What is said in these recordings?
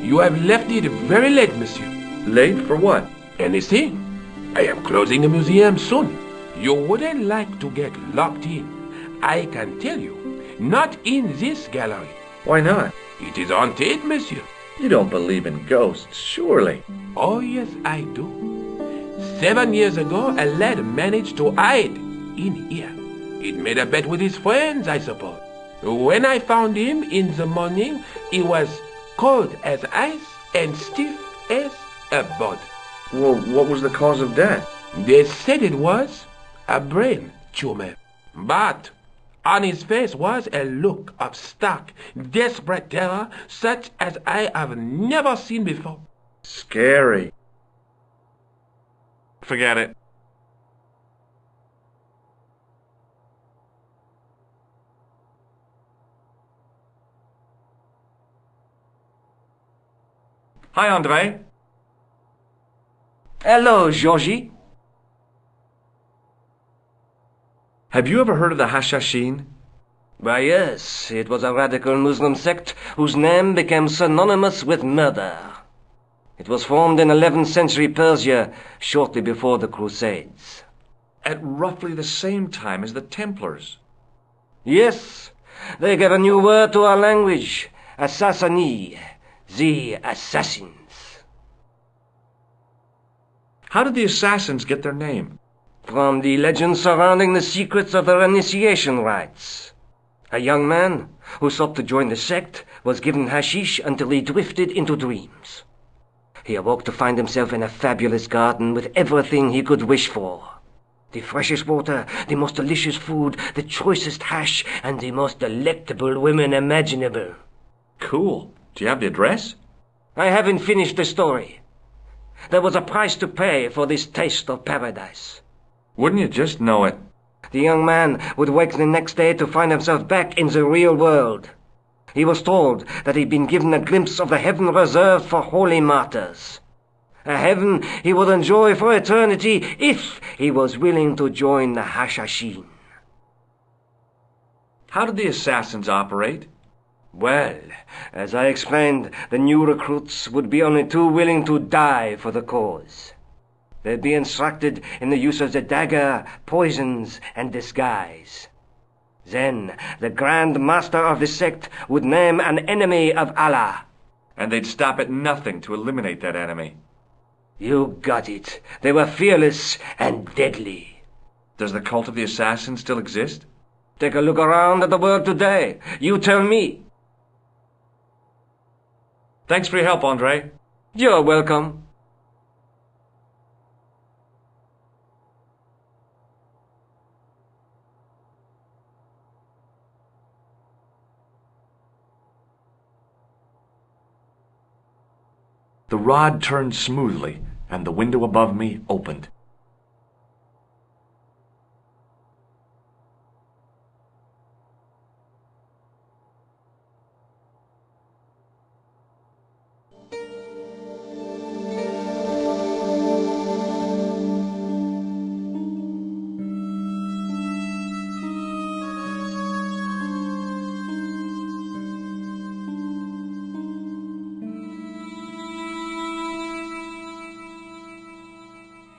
You have left it very late, monsieur. Late for what? Anything. I am closing the museum soon. You wouldn't like to get locked in. I can tell you. Not in this gallery. Why not? It is haunted, monsieur. You don't believe in ghosts, surely. Oh, yes, I do. 7 years ago, a lad managed to hide in here. He'd made a bet with his friends, I suppose. When I found him in the morning, he was cold as ice and stiff as a board. Well, what was the cause of death? They said it was a brain tumor. But on his face was a look of stark, desperate terror such as I have never seen before. Scary. Forget it. Hi, Andre. Hello, Georgie. Have you ever heard of the Hashashin? Why, yes, it was a radical Muslim sect whose name became synonymous with murder. It was formed in 11th century Persia, shortly before the Crusades. At roughly the same time as the Templars. Yes, they gave a new word to our language, Assassini, the assassins. How did the assassins get their name? From the legends surrounding the secrets of their initiation rites. A young man who sought to join the sect was given hashish until he drifted into dreams. He awoke to find himself in a fabulous garden with everything he could wish for. The freshest water, the most delicious food, the choicest hash, and the most delectable women imaginable. Cool. Do you have the address? I haven't finished the story. There was a price to pay for this taste of paradise. Wouldn't you just know it? The young man would wake the next day to find himself back in the real world. He was told that he'd been given a glimpse of the heaven reserved for holy martyrs. A heaven he would enjoy for eternity if he was willing to join the Hashashin. How did the assassins operate? Well, as I explained, the new recruits would be only too willing to die for the cause. They'd be instructed in the use of the dagger, poisons, and disguise. Then, the Grand Master of the sect would name an enemy of Allah. And they'd stop at nothing to eliminate that enemy. You got it. They were fearless and deadly. Does the cult of the assassins still exist? Take a look around at the world today. You tell me. Thanks for your help, Andre. You're welcome. The rod turned smoothly, and the window above me opened.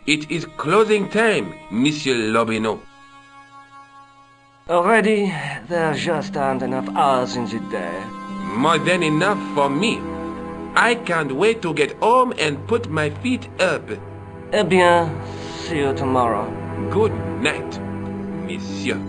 It is closing time, Monsieur Lobineau. Already, there just aren't enough hours in the day. More than enough for me. I can't wait to get home and put my feet up. Eh bien, see you tomorrow. Good night, Monsieur.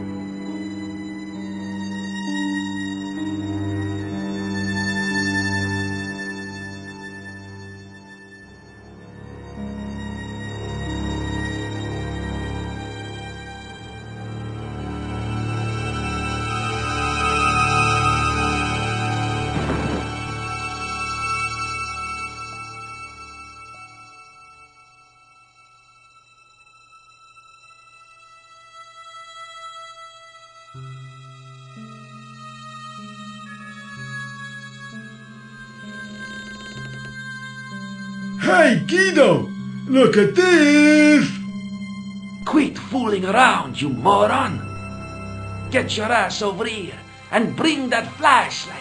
Hey, Guido! Look at this! Quit fooling around, you moron! Get your ass over here and bring that flashlight!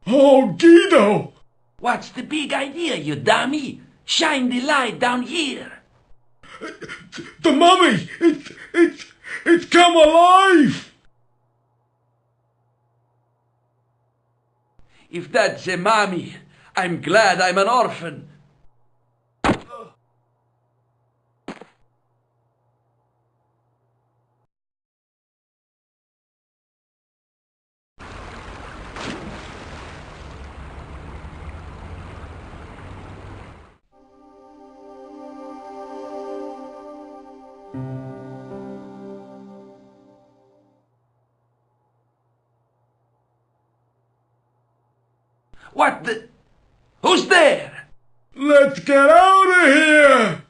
Oh, Guido! What's the big idea, you dummy? Shine the light down here. The mummy! It's come alive! If that's a mommy, I'm glad I'm an orphan. What the? Who's there? Let's get out of here!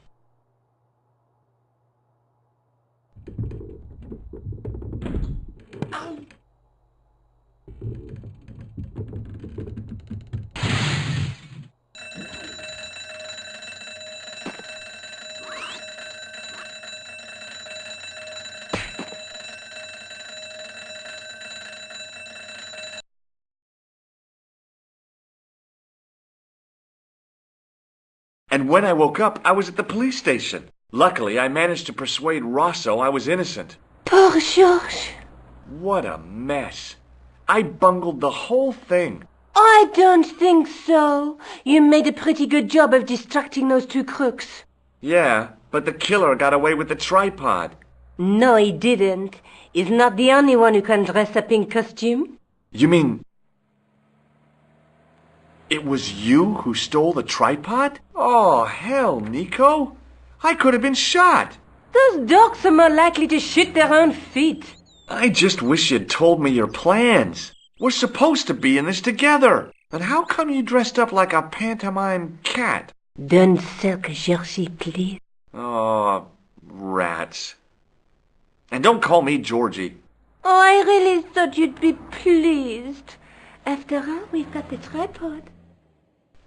And when I woke up, I was at the police station. Luckily, I managed to persuade Rosso I was innocent. Poor Georges. What a mess. I bungled the whole thing. I don't think so. You made a pretty good job of distracting those two crooks. Yeah, but the killer got away with the tripod. No, he didn't. He's not the only one who can dress up in costume. You mean... it was you who stole the tripod? Oh, hell, Nico. I could have been shot. Those dogs are more likely to shoot their own feet. I just wish you'd told me your plans. We're supposed to be in this together. And how come you dressed up like a pantomime cat? Don't sulk, Georgie, please. Oh, rats. And don't call me Georgie. Oh, I really thought you'd be pleased. After all, we've got the tripod.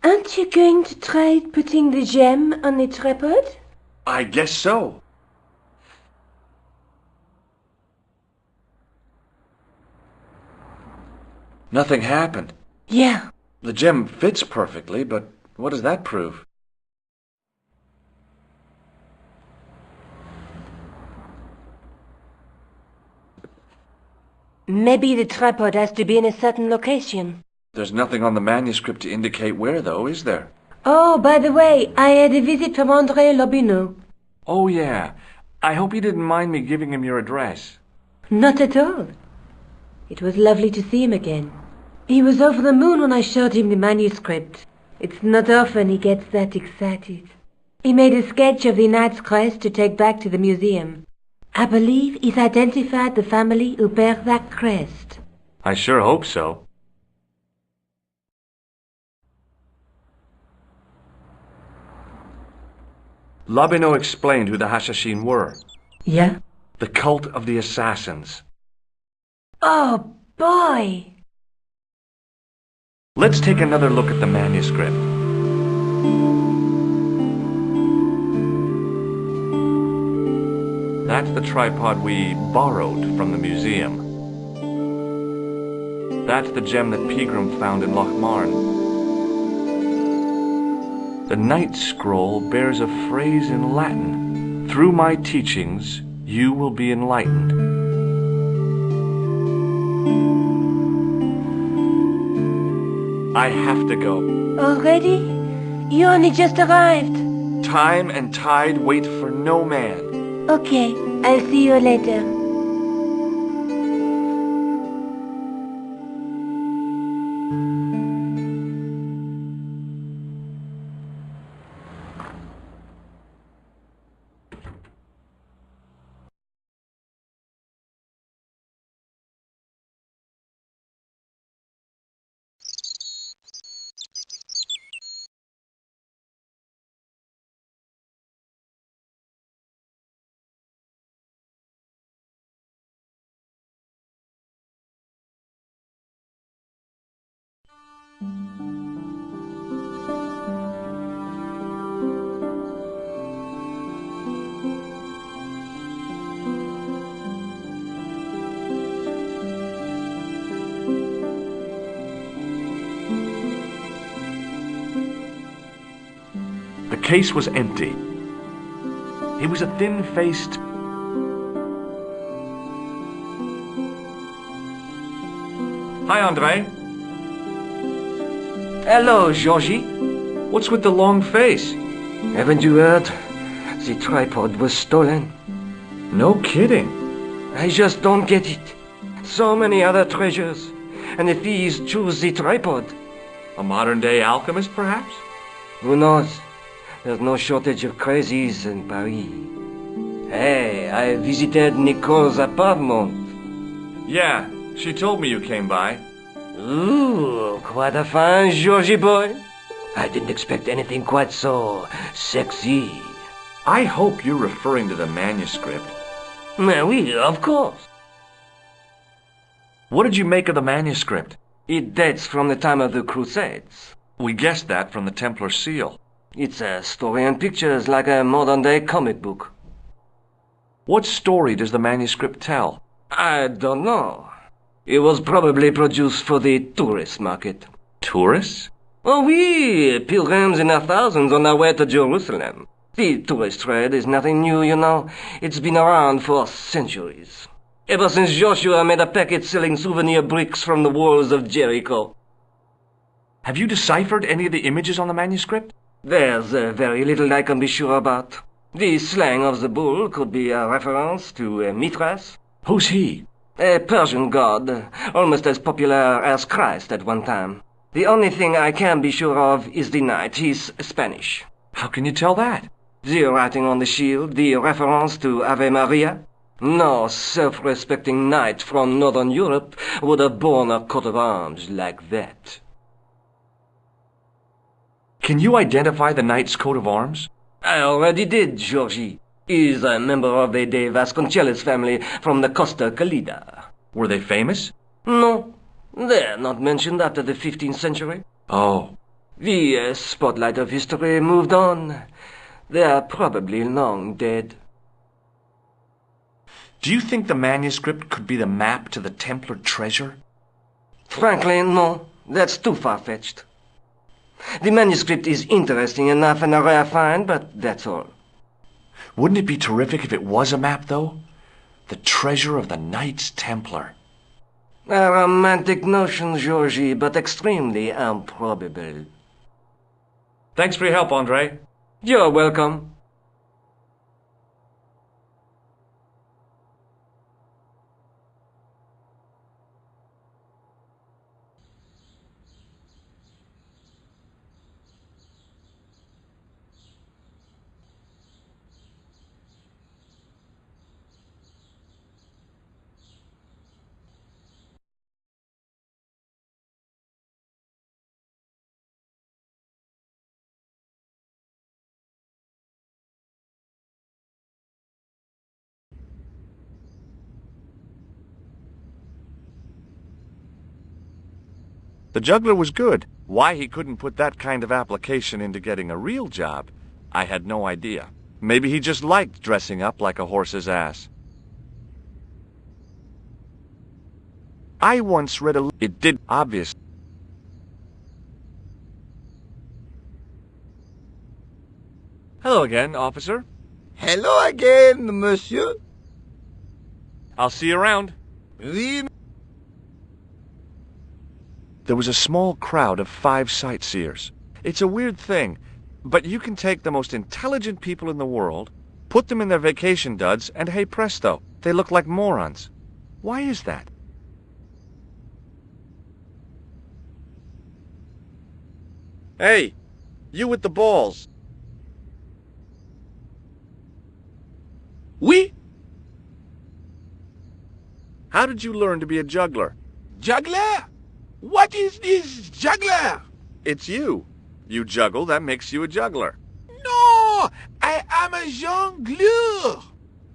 Aren't you going to try putting the gem on the tripod? I guess so. Nothing happened. Yeah. The gem fits perfectly, but what does that prove? Maybe the tripod has to be in a certain location. There's nothing on the manuscript to indicate where, though, is there? Oh, by the way, I had a visit from André Lobineau. Oh, yeah. I hope you didn't mind me giving him your address. Not at all. It was lovely to see him again. He was over the moon when I showed him the manuscript. It's not often he gets that excited. He made a sketch of the knight's crest to take back to the museum. I believe he's identified the family who bear that crest. I sure hope so. Lobineau explained who the Hashashin were. Yeah? The cult of the assassins. Oh, boy! Let's take another look at the manuscript. That's the tripod we borrowed from the museum. That's the gem that Pegram found in Lochmarn. The Night Scroll bears a phrase in Latin. Through my teachings, you will be enlightened. I have to go. Already? You only just arrived. Time and tide wait for no man. Okay, I'll see you later. case was empty. He was a thin-faced... Hi, Andre. Hello, Georgie. What's with the long face? Haven't you heard? The tripod was stolen. No kidding. I just don't get it. So many other treasures, and the thieves choose the tripod. A modern-day alchemist, perhaps? Who knows? There's no shortage of crazies in Paris. Hey, I visited Nicole's apartment. Yeah, she told me you came by. Ooh, quite a fine Georgie boy. I didn't expect anything quite so sexy. I hope you're referring to the manuscript. Oui, of course. What did you make of the manuscript? It dates from the time of the Crusades. We guessed that from the Templar seal. It's a story and pictures like a modern-day comic book. What story does the manuscript tell? I don't know. It was probably produced for the tourist market. Tourists? Oh, oui, pilgrims in their thousands on their way to Jerusalem. The tourist trade is nothing new, you know. It's been around for centuries. Ever since Joshua made a packet selling souvenir bricks from the walls of Jericho. Have you deciphered any of the images on the manuscript? There's very little I can be sure about. The slang of the bull could be a reference to Mithras. Who's he? A Persian god, almost as popular as Christ at one time. The only thing I can be sure of is the knight. He's Spanish. How can you tell that? The writing on the shield, the reference to Ave Maria. No self-respecting knight from Northern Europe would have borne a coat of arms like that. Can you identify the knight's coat of arms? I already did, Georgie. He's a member of the De Vasconcelos family from the Costa Calida. Were they famous? No, they're not mentioned after the 15th century. Oh. The spotlight of history moved on. They're probably long dead. Do you think the manuscript could be the map to the Templar treasure? Frankly, no. That's too far-fetched. The manuscript is interesting enough and a rare find, but that's all. Wouldn't it be terrific if it was a map, though? The treasure of the Knights Templar. A romantic notion, Georgie, but extremely improbable. Thanks for your help, Andre. You're welcome. The juggler was good. Why he couldn't put that kind of application into getting a real job, I had no idea. Maybe he just liked dressing up like a horse's ass. I once read a... It did obvious. Hello again, officer. Hello again, monsieur. I'll see you around. Oui. There was a small crowd of 5 sightseers. It's a weird thing, but you can take the most intelligent people in the world, put them in their vacation duds, and hey presto, they look like morons. Why is that? Hey, you with the balls. Oui? How did you learn to be a juggler? Juggler? What is this juggler? It's you. You juggle, that makes you a juggler. No, I am a jongleur.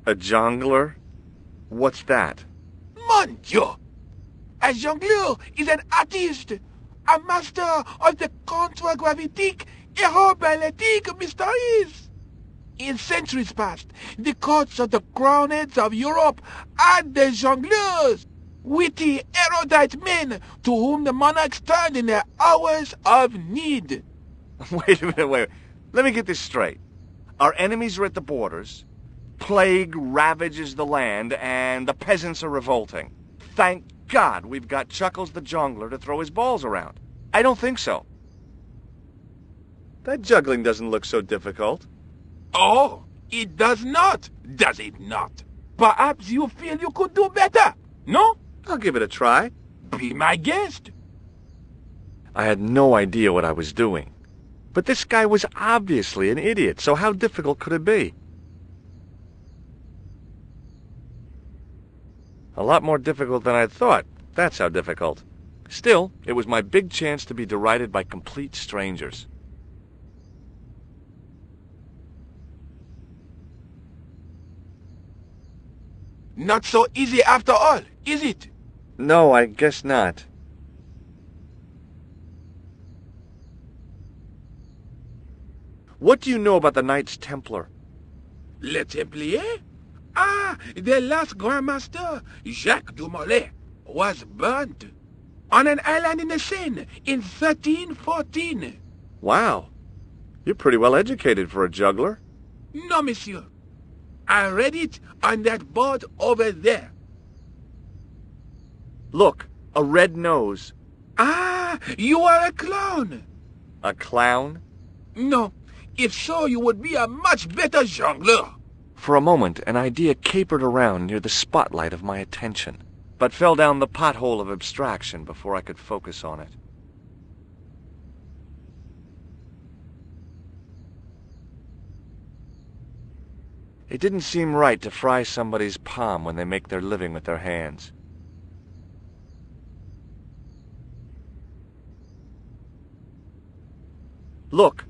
A jongler? What's that? Mon Dieu. A jongleur is an artist, a master of the contragravitic aeroballetic mysteries. In centuries past, the courts of the crowned heads of Europe had the jongleurs, witty, erudite men to whom the monarchs turned in their hours of need. Wait a minute, wait. Let me get this straight. Our enemies are at the borders, plague ravages the land, and the peasants are revolting. Thank God we've got Chuckles the Jongler to throw his balls around. I don't think so. That juggling doesn't look so difficult. Oh, it does not, does it not? Perhaps you feel you could do better, no? I'll give it a try. Be my guest. I had no idea what I was doing. But this guy was obviously an idiot, so how difficult could it be? A lot more difficult than I'd thought. That's how difficult. Still, it was my big chance to be derided by complete strangers. Not so easy after all, is it? No, I guess not. What do you know about the Knights Templar? Le Templier? Ah, the last Grand Master, Jacques du Molay, was burnt on an island in the Seine in 1314. Wow. You're pretty well educated for a juggler. No, monsieur. I read it on that board over there. Look, a red nose. Ah, you are a clown. A clown? No, if so, you would be a much better jongleur. For a moment, an idea capered around near the spotlight of my attention, but fell down the pothole of abstraction before I could focus on it. It didn't seem right to fry somebody's palm when they make their living with their hands. Look,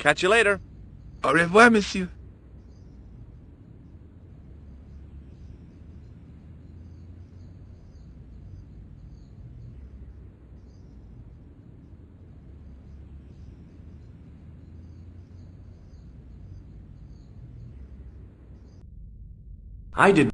Catch you later. Au revoir, monsieur. I did.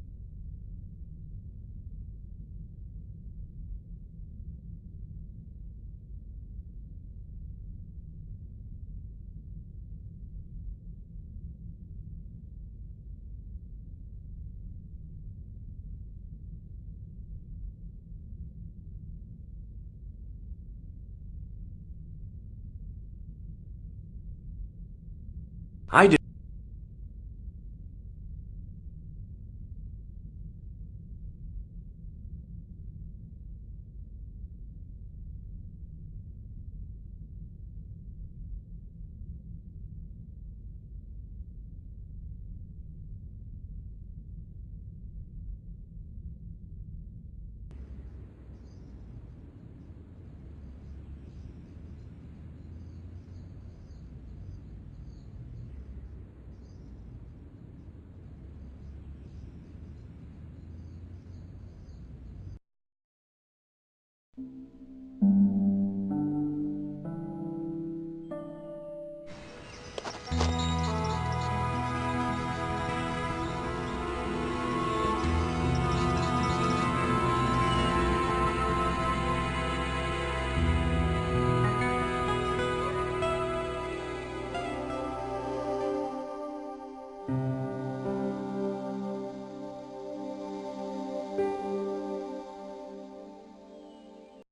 I did.